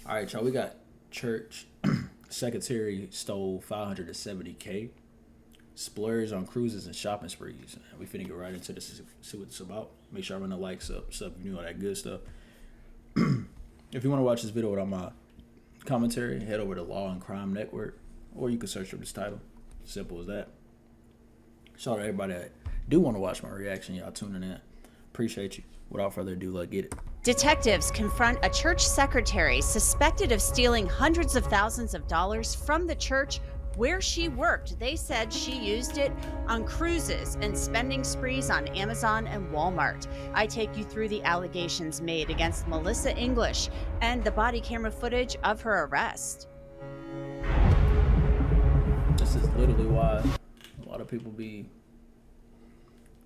All right, y'all. We got church secretary stole 570K. Splurged on cruises and shopping sprees. We finna get right into this. See what it's about. Make sure I run the likes up, sub, you know all that good stuff. If you want to watch this video without my commentary, head over to Law and Crime Network, or you can search for this title. Simple as that. Shout out to everybody that do want to watch my reaction. Y'all tuning in. Appreciate you. Without further ado, let's get it. Detectives confront a church secretary suspected of stealing hundreds of thousands of dollars from the church where she worked. They said she used it on cruises and spending sprees on Amazon and Walmart. I take you through the allegations made against Melissa English and the body camera footage of her arrest. This is literally why a lot of people be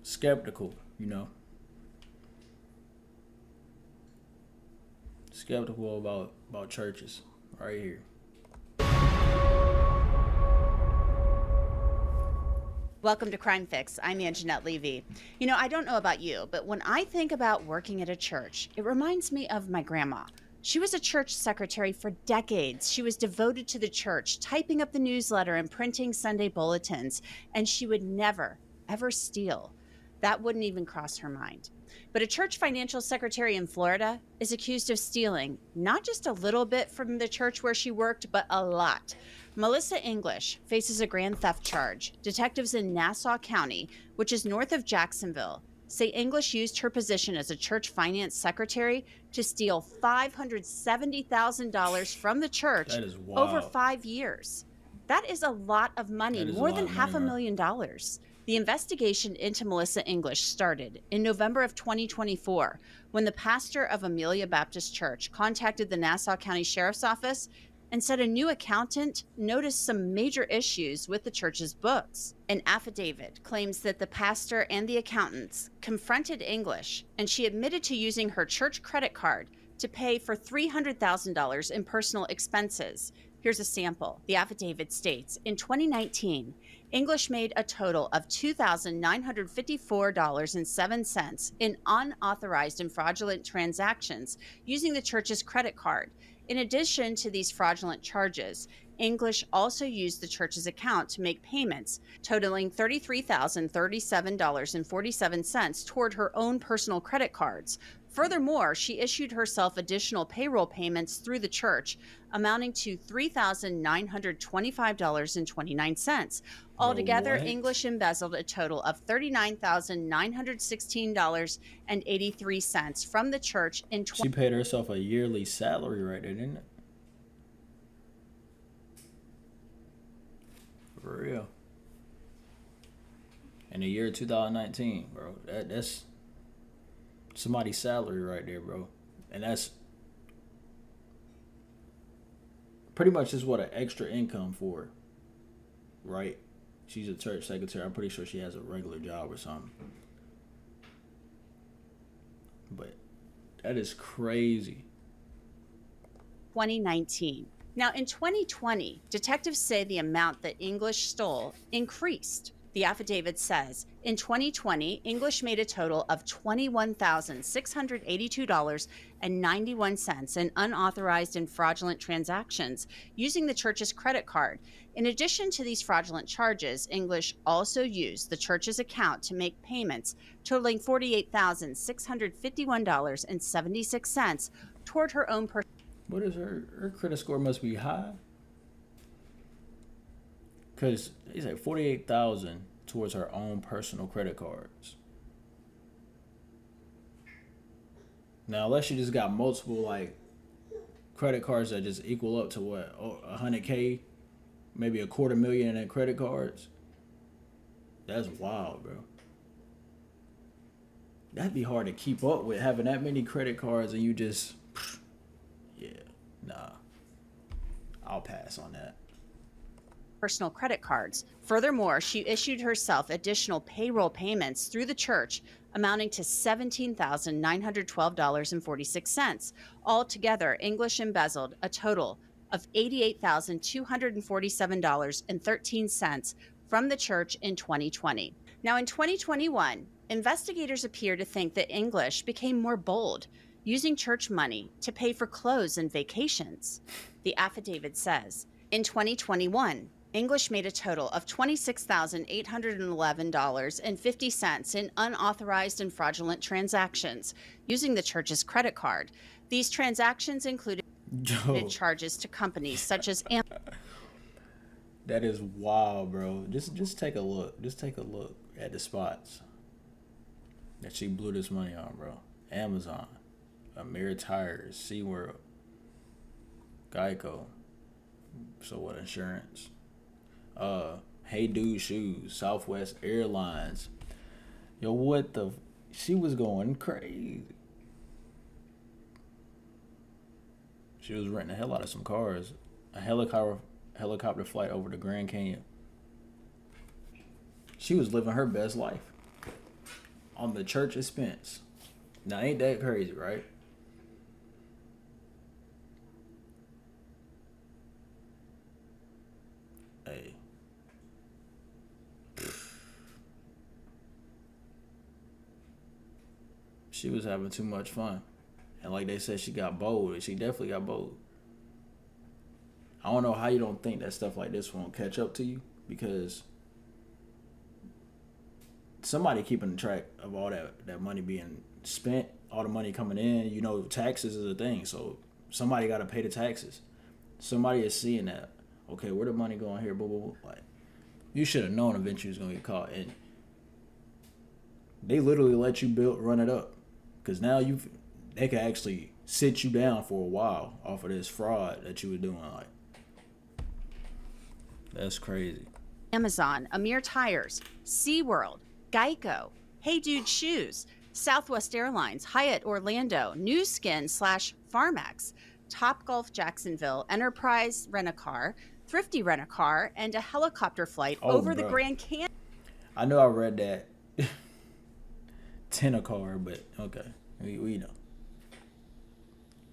skeptical, you know. Skeptical about churches right here. Welcome to Crime Fix. I'm Anjanette Levy. You know, I don't know about you, but when I think about working at a church, it reminds me of my grandma. She was a church secretary for decades. She was devoted to the church, typing up the newsletter and printing Sunday bulletins, and she would never, ever steal. That wouldn't even cross her mind. But a church financial secretary in Florida is accused of stealing not just a little bit from the church where she worked, but a lot. Melissa English faces a grand theft charge. Detectives in Nassau County, which is north of Jacksonville, say English used her position as a church finance secretary to steal $570,000 from the church over 5 years. That is a lot of money, more than $500,000. The investigation into Melissa English started in November of 2024 when the pastor of Amelia Baptist Church contacted the Nassau County Sheriff's Office and said a new accountant noticed some major issues with the church's books. An affidavit claims that the pastor and the accountants confronted English, and she admitted to using her church credit card to pay for $300,000 in personal expenses. Here's a sample. The affidavit states, in 2019, English made a total of $2,954.07 in unauthorized and fraudulent transactions using the church's credit card. In addition to these fraudulent charges, English also used the church's account to make payments totaling $33,037.47 toward her own personal credit cards. Furthermore, she issued herself additional payroll payments through the church, amounting to $3,925.29. Altogether, English embezzled a total of $39,916.83 from the church in She paid herself a yearly salary right there, didn't it? For real. In the year 2019, bro. That's somebody's salary right there, bro. And that's pretty much just what an extra income for, right? She's a church secretary. I'm pretty sure she has a regular job or something. But that is crazy. 2019. Now, in 2020, detectives say the amount that English stole increased. The affidavit says, in 2020, English made a total of $21,682.91 in unauthorized and fraudulent transactions using the church's credit card. In addition to these fraudulent charges, English also used the church's account to make payments totaling $48,651.76 toward her own personal. What is her credit score must be high? Because they say 48,000 towards her own personal credit cards. Now, unless she just got multiple like credit cards that just equal up to what, 100K, maybe $250,000 in credit cards. That's wild, bro. That'd be hard to keep up with, having that many credit cards and you just, yeah, nah. I'll pass on that. Personal credit cards. Furthermore, she issued herself additional payroll payments through the church amounting to $17,912.46. Altogether, English embezzled a total of $88,247.13 from the church in 2020. Now, in 2021, investigators appear to think that English became more bold. using church money to pay for clothes and vacations. The affidavit says, in 2021, English made a total of $26,811.50 in unauthorized and fraudulent transactions using the church's credit card. These transactions included charges to companies such as That is wild, bro. Just take a look. Just take a look at the spots that she blew this money on, bro. Amazon, Amir Tires, SeaWorld, Geico. So what, insurance? Hey Dude Shoes, Southwest Airlines. Yo, what the? She was going crazy. She was renting the hell out of some cars. A helicopter flight over the Grand Canyon. She was living her best life on the church expense. Now, ain't that crazy, right? Hey. She was having too much fun. And like they said, she got bold. She definitely got bold. I don't know how you don't think that stuff like this won't catch up to you, because somebody keeping track of all that money being spent, all the money coming in. You know, taxes is a thing, so somebody got to pay the taxes. Somebody is seeing that. Okay, where the money going here? Blah, blah, blah. Like, you should have known eventually you was gonna get caught, and they literally let you run it up, because now they can actually sit you down for a while off of this fraud that you were doing. Like, that's crazy. Amazon, Amir Tires, SeaWorld, Geico, Hey Dude Shoes, Southwest Airlines, Hyatt Orlando, New Skin / Farmex, Topgolf Jacksonville, Enterprise Rent-A-Car, Thrifty Rent-A-Car, and a helicopter flight over the Grand Canyon. I know I read that. Tent-A-Car, but okay, we know.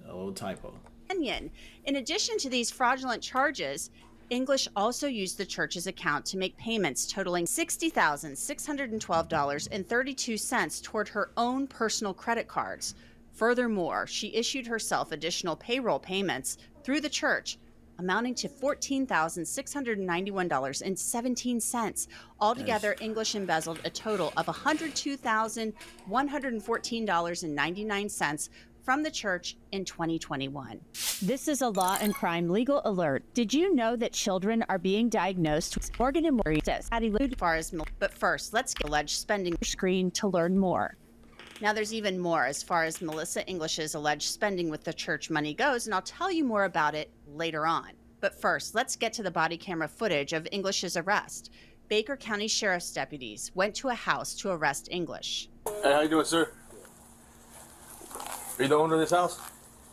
A little typo. In addition to these fraudulent charges, English also used the church's account to make payments totaling $60,612.32 toward her own personal credit cards. Furthermore, she issued herself additional payroll payments through the church, amounting to $14,691.17. Altogether, English embezzled a total of $102,114.99 from the church in 2021. This is a law and crime legal alert. Did you know that children are being diagnosed with organ and But first, let's get alleged spending screen to learn more. Now, there's even more as far as Melissa English's alleged spending with the church money goes, and I'll tell you more about it later on. But first, let's get to the body camera footage of English's arrest. Baker County Sheriff's deputies went to a house to arrest English. Hey, how you doing, sir? Are you the owner of this house?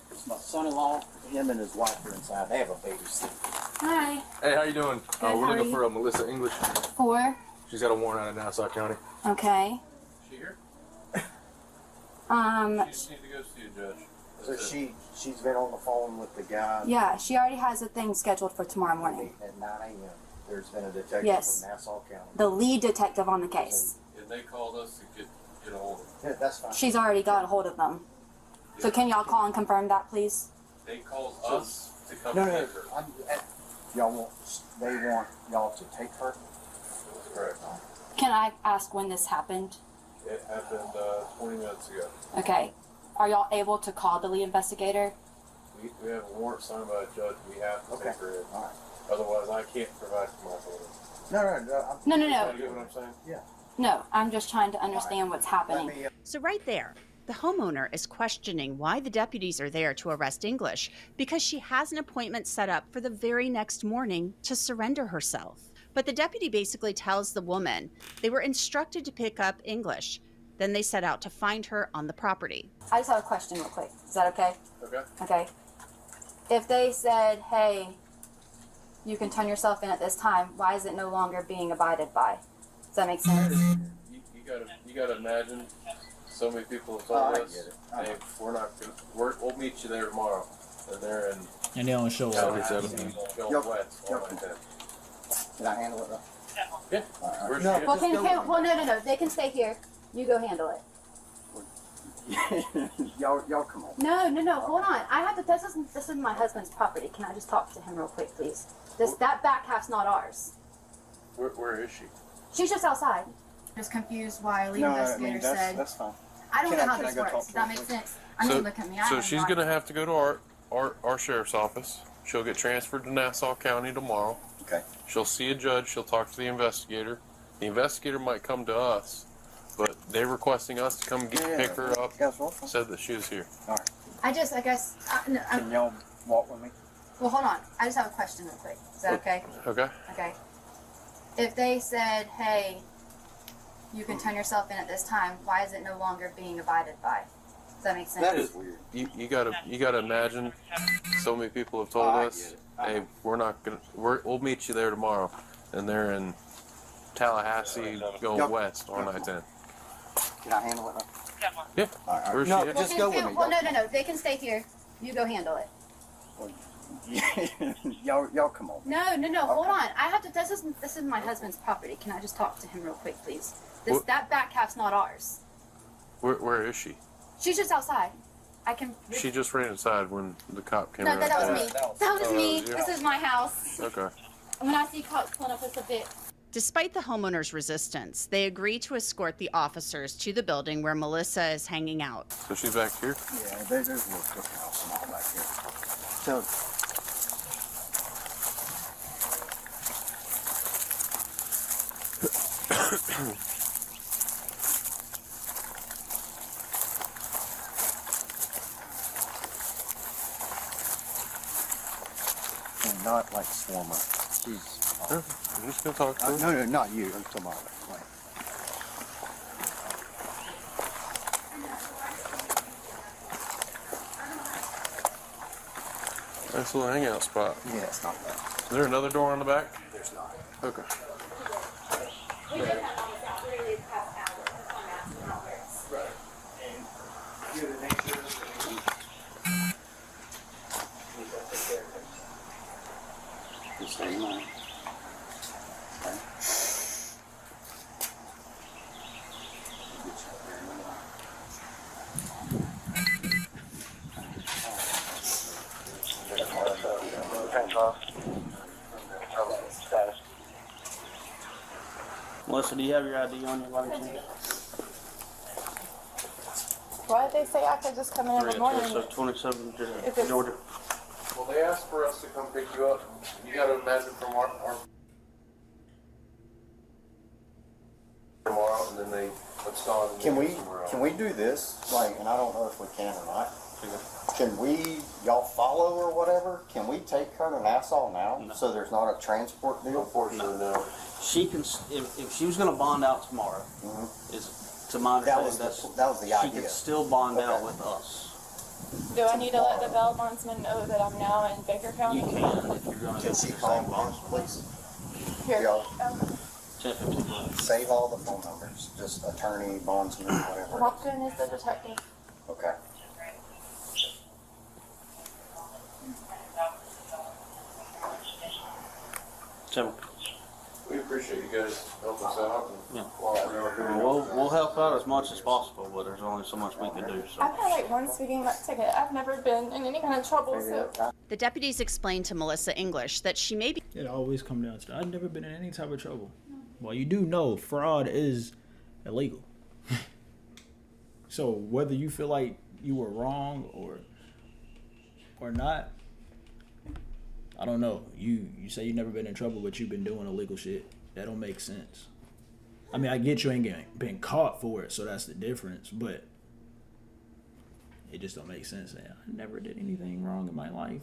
It's my son-in-law. Him and his wife are inside. They have a baby sleep. Hi. Hey, how you doing? Good, We're looking you? for a Melissa English. 4. She's got a warrant out of Nassau County. Okay. She here? Um, She just needs to go see a judge. So she's been on the phone with the guy. yeah, she already has a thing scheduled for tomorrow morning. At 9 a.m. There's been a detective Yes. from Nassau County. The lead detective on the case. And they called us to get a hold of her. Yeah, that's fine. She's already got a hold of them. So can y'all call and confirm that, please? They called us to come No, get her. they want y'all to take her. That's correct. Can I ask when this happened? It happened 20 minutes ago. Okay. Are y'all able to call the lead investigator? We have a warrant signed by a judge. We have to take her in. All right. Otherwise, I can't provide for my authority. No. No. You get what I'm saying? Yeah. No, I'm just trying to understand what's happening. Let me, So right there, the homeowner is questioning why the deputies are there to arrest English, because she has an appointment set up for the very next morning to surrender herself. But the deputy basically tells the woman they were instructed to pick up English. Then they set out to find her on the property. I just have a question real quick. Is that okay? Okay. Okay. If they said, hey, you can turn yourself in at this time, why is it no longer being abided by? Does that make sense? You gotta imagine so many people have told I us, get it. hey, we'll meet you there tomorrow. And they're in And they don't show up. Going west. Yep. Can I handle it? Yeah. All right. Where's No. she? Well, no. They can stay here. You go handle it. Y'all come on. No, hold on. I have to, this is my husband's property. Can I just talk to him real quick, please? That back half's not ours. Where is she? She's just outside. Just confused why lead investigator said. That's fine. I don't know how can I this go works. talk Does to that her, make please? sense? I mean, look at me. So she's gonna have to go to our sheriff's office. She'll get transferred to Nassau County tomorrow. Okay. She'll see a judge. She'll talk to the investigator. The investigator might come to us, but they're requesting us to come pick her up. Guys, welcome. Said that she was here. All right. I guess. Can y'all walk with me? Well, hold on. I just have a question real quick. Is that okay? Okay. Okay. If they said, hey, you can turn yourself in at this time, why is it no longer being abided by? Does that make sense? That is weird. You gotta imagine. So many people have told I us, get it. "Hey, we'll meet you there tomorrow," and they're in Tallahassee, going Yep. west on I-10. Can I handle it? Yeah. All right. Where's No, she at? just go with me. Well, no. They can stay here. You go handle it. Y'all come on. No. Hold on. I have to. This is my husband's property. Can I just talk to him real quick, please? That back half's not ours. Where is she? She's just outside. I can. She just ran inside when the cop came No, around. that was me. That was Oh, me. that was you? This is my house. Okay. When I see cops pulling up, it's a bit. Despite the homeowner's resistance, they agree to escort the officers to the building where Melissa is hanging out. So she's back here? Yeah, there's a little cookhouse and all back here. So, and not like Swarmer. She's. I'm just gonna talk to her. No, not you. I'm talking about like. Nice little hangout spot. Yeah, it's not bad. Is there another door on the back? There's not. Okay. Just stay in line. Okay. Melissa, do you have your ID on you by any chance? Why did they say I could just come in the morning? So 27 If it's- Georgia. Well, they asked for us to come pick you up. You gotta imagine from our tomorrow, and then they abscond. and Can go we somewhere else. can we do this? Like, and I don't know if we can or not. Can we, y'all follow or whatever? Can we take her to Nassau now? No. So there's not a transport deal? Unfortunately, no. She can, if she was going to bond out tomorrow, is to my That understanding was the she idea. could still bond out Okay. with us. Do I need to let the bail bondsman know that I'm now in Baker County? You can if you're going to Can go she to the call same me, bond. please? Here. Y'all 10:15. save all the phone numbers. Just attorney, bondsman, whatever. Hopkins is the detective. Okay. So, We appreciate you guys helping us out. And Yeah. we'll help out as much as possible, but there's only so much we can do. So. I've had like one speeding ticket. I've never been in any kind of trouble, so. The deputies explained to Melissa English that she may be It always come down to that. I've never been in any type of trouble. Well, you do know fraud is illegal. So whether you feel like you were wrong or not, I don't know. You say you've never been in trouble, but you've been doing illegal shit. That don't make sense. I mean, I get you ain't been caught for it, so that's the difference. But it just don't make sense. I never did anything wrong in my life.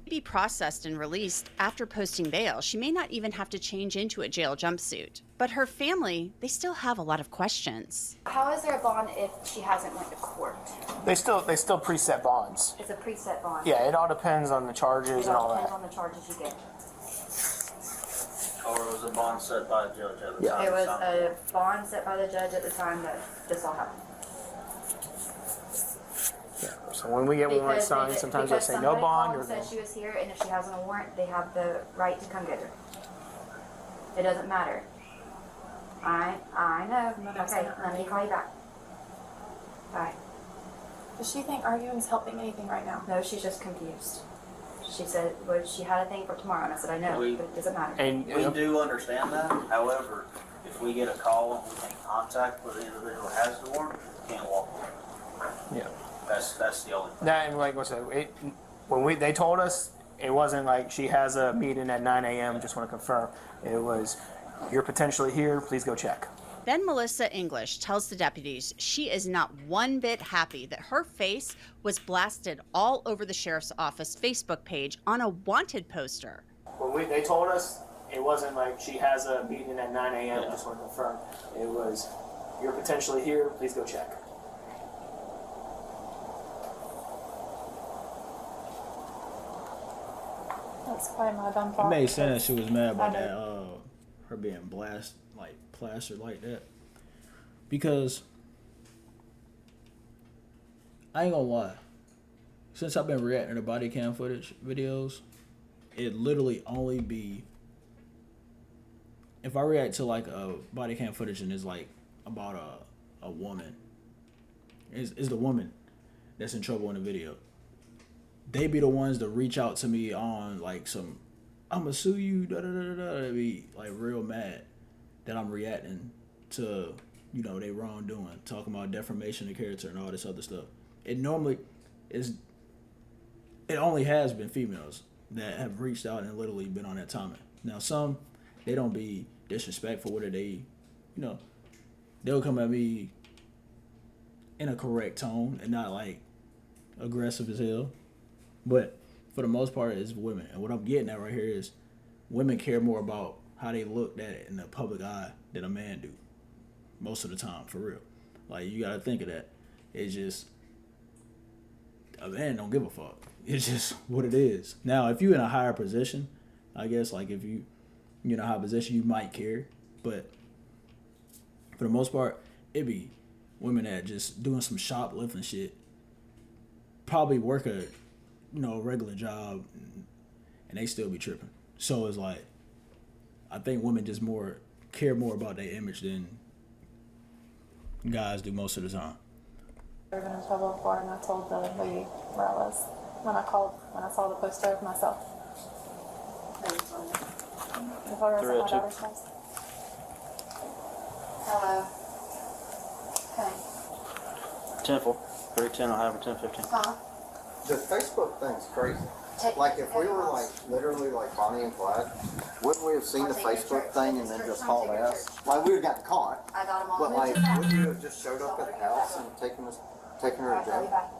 be processed and released after posting bail. She may not even have to change into a jail jumpsuit. But her family, they still have a lot of questions. How is there a bond if she hasn't went to court? They still preset bonds. It's a preset bond. Yeah, it all depends on the charges It and all all depends that. on the charges you get. Or was a bond set by a judge at the Yeah. time? It was a bond set by the judge at the time that this all happened. So when we get warrants signed, sometimes they say no bond or said no. she was here, and if she hasn't a warrant, they have the right to come get her. It doesn't matter. I know. Okay, let me call you back. Bye. Does she think arguing's helping anything right now? No, she's just confused. She said, well, she had a thing for tomorrow, and I said, I know, but it doesn't matter. And We do understand that. However, if we get a call and we make contact with the individual who has the warrant, we can't walk away. yeah, That's the only thing. that and like I said, when they told us, it wasn't like she has a meeting at 9 a.m. Just want to confirm. It was, you're potentially here. Please go check. Then Melissa English tells the deputies she is not one bit happy that her face was blasted all over the sheriff's office Facebook page on a wanted poster. When they told us, it wasn't like she has a meeting at 9 a.m. Just want to confirm. It was, you're potentially here. Please go check. That's probably my dumb It fault. made sense she was mad about I that, her being plastered like that. Because I ain't gonna lie, since I've been reacting to body cam footage videos, it literally only be if I react to like a body cam footage and it's like about a woman, is the woman that's in trouble in the video. They be the ones that reach out to me on like some, I'ma sue you, da da da da. They be like real mad that I'm reacting to, you know, they wrongdoing, talking about defamation of character and all this other stuff. It normally is. It only has been females that have reached out and literally been on that timing. Now some, they don't be disrespectful with it. They, you know, they'll come at me in a correct tone and not like aggressive as hell. But for the most part, it's women. And what I'm getting at right here is women care more about how they look at it in the public eye than a man do. Most of the time, for real. Like, you gotta think of that. It's just, a man don't give a fuck. It's just what it is. Now, if you're in a higher position, I guess, like, if you're in a high position, you might care. But for the most part, it be women that just doing some shoplifting shit, probably work a regular job, and they still be tripping. So it's like, I think women just care more about their image than guys do most of the time. I've been in trouble before, and I told the lady where I was when I saw the poster of myself. The photo was at my daughter's house. Hello. Okay. 10-4. 310. I'll have her 10-15. The Facebook thing's crazy. Like, if we were like literally like Bonnie and Clyde, wouldn't we have seen the Facebook thing and then just hauled ass? Like, we would have gotten caught. I got them all. But like, wouldn't you have just showed up at the house and taken her to jail?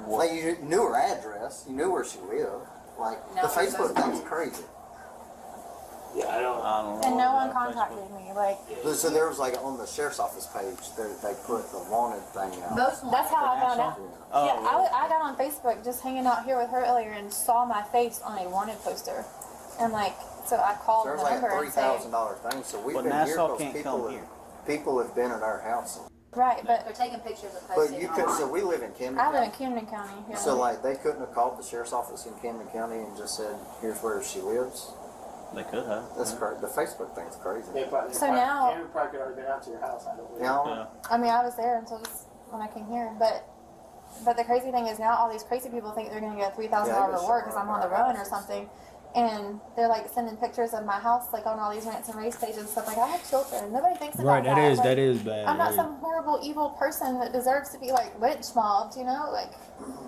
Like, you knew her address, you knew where she lived. Like, the Facebook thing's crazy. Yeah, I don't know. And no one contacted me. Like, So there was like on the sheriff's office page, they put the wanted thing out. that's how I found out. Oh, Yeah, I got on Facebook just hanging out here with her earlier and saw my face on a wanted poster. And like, so I called There's the like a number and said, $3,000 thing, so we've But been here Nassau because can't come here. people have been at our house. right, but They're taking pictures of But posting you could, so we live in Camden I live in County. Camden County. Yeah. So like, they couldn't have called the sheriff's office in Camden County and just said, here's where she lives. They could have. That's crazy. The Facebook thing's crazy. So now- Cameron probably could have been out to your house. I don't believe. Yeah. Yeah. I mean, I was there until just when I came here, but the crazy thing is now all these crazy people think they're going to get a $3,000 reward because I'm on the run or something, and they're like sending pictures of my house like on all these rants and race pages and stuff. Like, I have children. Nobody thinks about Right, that. that is Like, bad. I'm not yeah. some horrible evil person that deserves to be like lynch mobbed, you know? Like,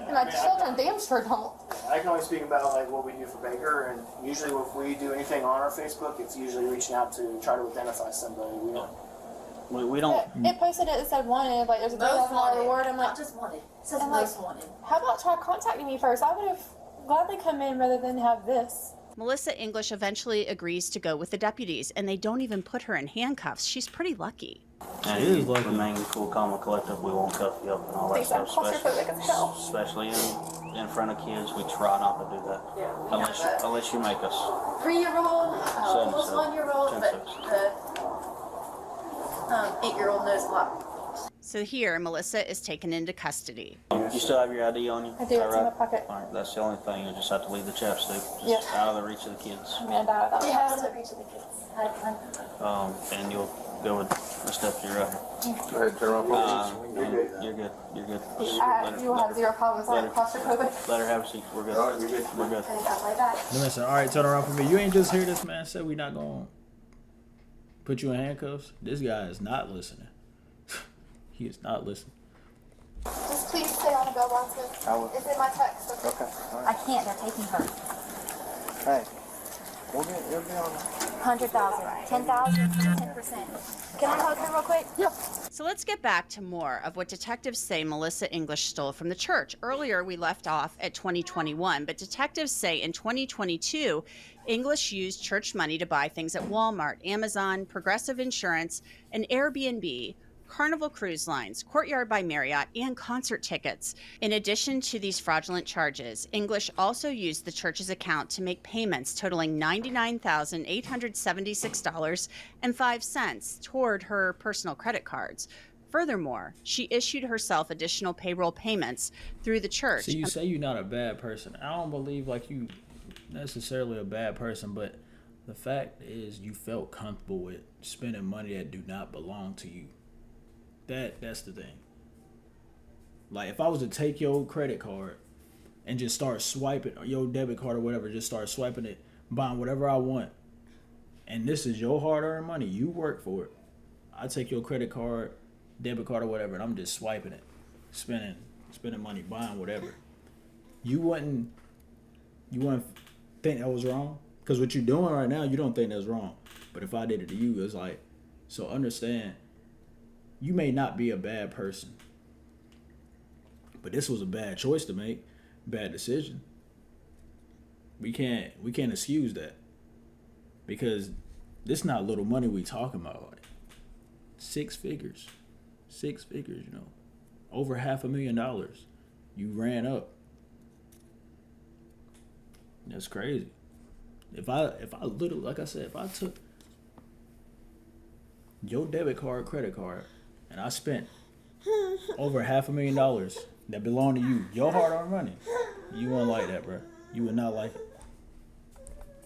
and my children damn sure don't. I can only speak about like what we do for Baker, and usually if we do anything on our Facebook, it's usually reaching out to try to identify somebody. We don't. It posted it said wanted, like there's a $3,000 reward. I'm like, Not just wanted. It says I'm like, most wanted. how about try contacting me first? I would have gladly come in rather than have this. Melissa English eventually agrees to go with the deputies, and they don't even put her in handcuffs. She's pretty lucky. And It is you lucky. remain cool, calm, and collective. We won't cuff you up and all that Thanks, stuff. I'm claustrophobic as hell. Especially in front of kids, we try not to do that. Yeah. Unless you make us. 3-year-old, almost 7-6. 1-year-old, but 10-6. the 8-year-old knows a lot. So here, Melissa is taken into custody. You still have your ID on you? I do, Is that it's in my right? pocket. All right, that's the only thing. You just have to leave the chapstick. Just Yeah. out of the reach of the kids. I'm gonna die without Yeah, it. to reach the kids. And go with the steps you're right. Go ahead, turn off. You're good. You're good. You will have zero problems like claustrophobic. Let her have a seat. We're good. We're good. Like that. Listen, all right, turn around for me. You ain't just hear this man say we not going to put you in handcuffs. This guy is not listening. He is not listening. Just please stay on the bell box. It's in my text. Okay. Okay. I can't. They're taking her. Hey, it'll be on. 100,000, 10,000, 10%. Can I hug her real quick? Yeah. So let's get back to more of what detectives say Melissa English stole from the church. Earlier, we left off at 2021, but detectives say in 2022, English used church money to buy things at Walmart, Amazon, Progressive Insurance, and Airbnb, Carnival Cruise Lines, Courtyard by Marriott, and concert tickets. In addition to these fraudulent charges, English also used the church's account to make payments totaling $99,876.05 toward her personal credit cards. Furthermore, she issued herself additional payroll payments through the church. So you say you're not a bad person. I don't believe like you necessarily a bad person, but the fact is you felt comfortable with spending money that do not belong to you. That's the thing. Like if I was to take your credit card and just start swiping, or your debit card or whatever, just start swiping it, buying whatever I want, and this is your hard-earned money, you work for it. I take your credit card, debit card or whatever, and I'm just swiping it, spending money, buying whatever. You wouldn't think that was wrong? Because what you're doing right now, you don't think that's wrong. But if I did it to you, it's like, so understand, you may not be a bad person, but this was a bad choice to make, bad decision. We can't excuse that, because this not little money we talking about. Like, six figures, you know, over $500,000. You ran up. That's crazy. If I literally, like I said, if I took your debit card, credit card, and I spent over $500,000 that belong to you, your hard-earned money, you wouldn't like that, bro. You would not like it.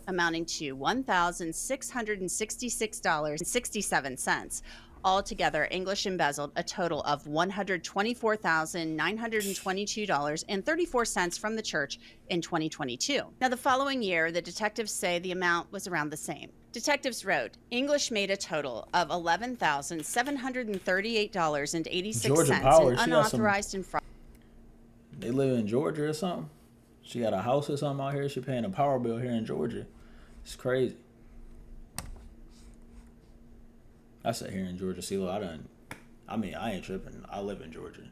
Amounting to $1,666.67. Altogether, English embezzled a total of $124,922.34 from the church in 2022. Now, the following year, the detectives say the amount was around the same. Detectives wrote, English made a total of $11,738.86 in unauthorized and fraud. They live in Georgia or something. She got a house or something out here. She paying a power bill here in Georgia. It's crazy. I said here in Georgia, CeeLo. I ain't tripping. I live in Georgia.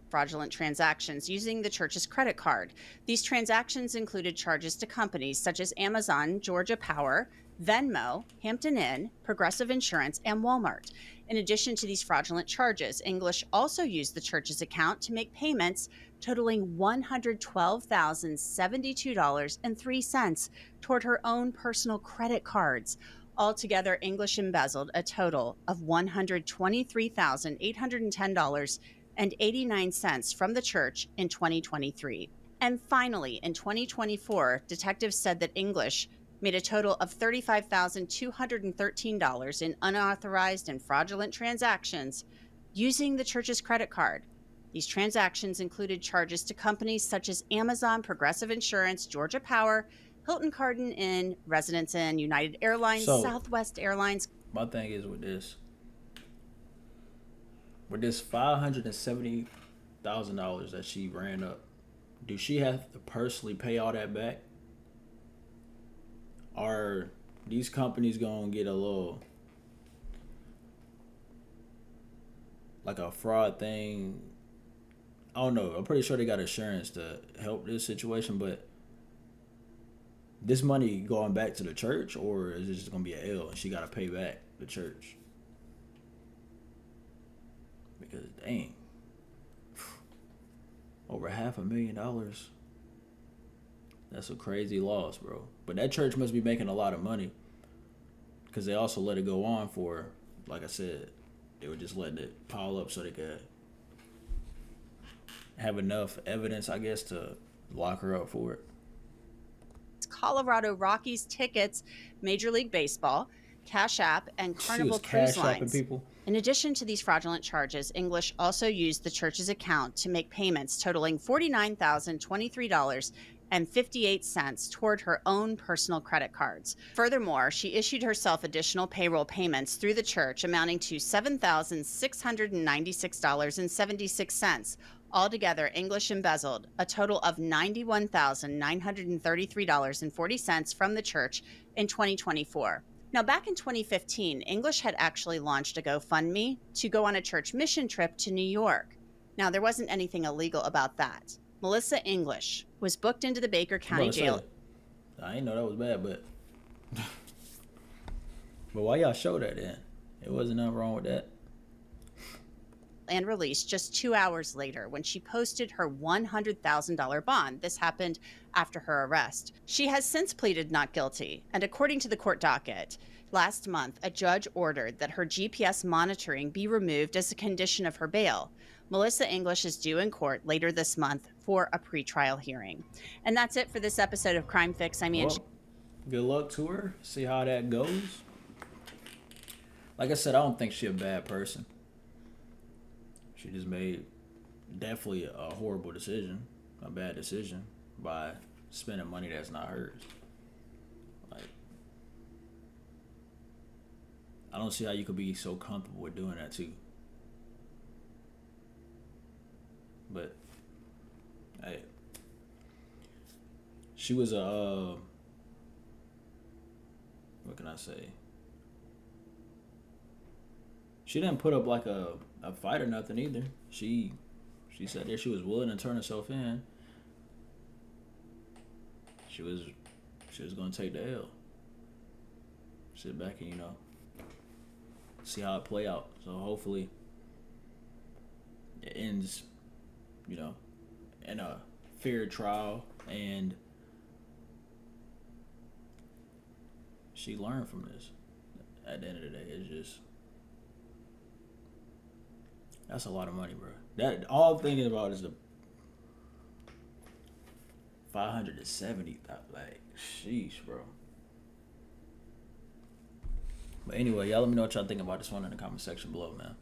Fraudulent transactions using the church's credit card. These transactions included charges to companies such as Amazon, Georgia Power, Venmo, Hampton Inn, Progressive Insurance, and Walmart. In addition to these fraudulent charges, English also used the church's account to make payments totaling $112,072.03 toward her own personal credit cards. Altogether, English embezzled a total of $123,810.89 from the church in 2023. And finally, in 2024, detectives said that English made a total of $35,213 in unauthorized and fraudulent transactions using the church's credit card. These transactions included charges to companies such as Amazon, Progressive Insurance, Georgia Power, Hilton Garden Inn, Residence Inn, United Airlines, Southwest Airlines. My thing is with this $570,000 that she ran up, do she have to personally pay all that back? Are these companies gonna get a little, like a fraud thing? I don't know. I'm pretty sure they got insurance to help this situation, but this money going back to the church, or is it just gonna be an L and she gotta pay back the church? Because dang, over $500,000. That's a crazy loss, bro. But that church must be making a lot of money, because they also let it go on for, like I said, they were just letting it pile up so they could have enough evidence, I guess, to lock her up for it. Colorado Rockies tickets, Major League Baseball, CASHAPP, and Carnival Cruise Lines. People. In addition to these fraudulent charges, English also used the church's account to make payments totaling $49,023.58 toward her own personal credit cards. Furthermore, she issued herself additional payroll payments through the church amounting to $7,696.76. Altogether, English embezzled a total of $91,933.40 from the church in 2024. Now, back in 2015, English had actually launched a GoFundMe to go on a church mission trip to New York. Now, there wasn't anything illegal about that. Melissa English was booked into the Baker County Jail. I didn't know that was bad, but why y'all show that then? It wasn't nothing wrong with that. And released just 2 hours later when she posted her $100,000 bond. This happened after her arrest. She has since pleaded not guilty, and according to the court docket, last month a judge ordered that her GPS monitoring be removed as a condition of her bail. Melissa English is due in court later this month for a pretrial hearing. And that's it for this episode of Crime Fix. I'm Angie. Well, good luck to her. See how that goes. Like I said, I don't think she's a bad person. She just made definitely a horrible decision, a bad decision by spending money that's not hers. Like, I don't see how you could be so comfortable with doing that too. But hey, she was a what can I say? She didn't put up like a fight or nothing either. She said that she was willing to turn herself in. She was gonna take the L. Sit back and see how it play out. So hopefully it ends, in a fair trial, and she learned from this. At the end of the day, it's just. That's a lot of money, bro. That all I'm thinking about is the 570. Like, sheesh, bro. But anyway, y'all let me know what y'all think about this one in the comment section below, man.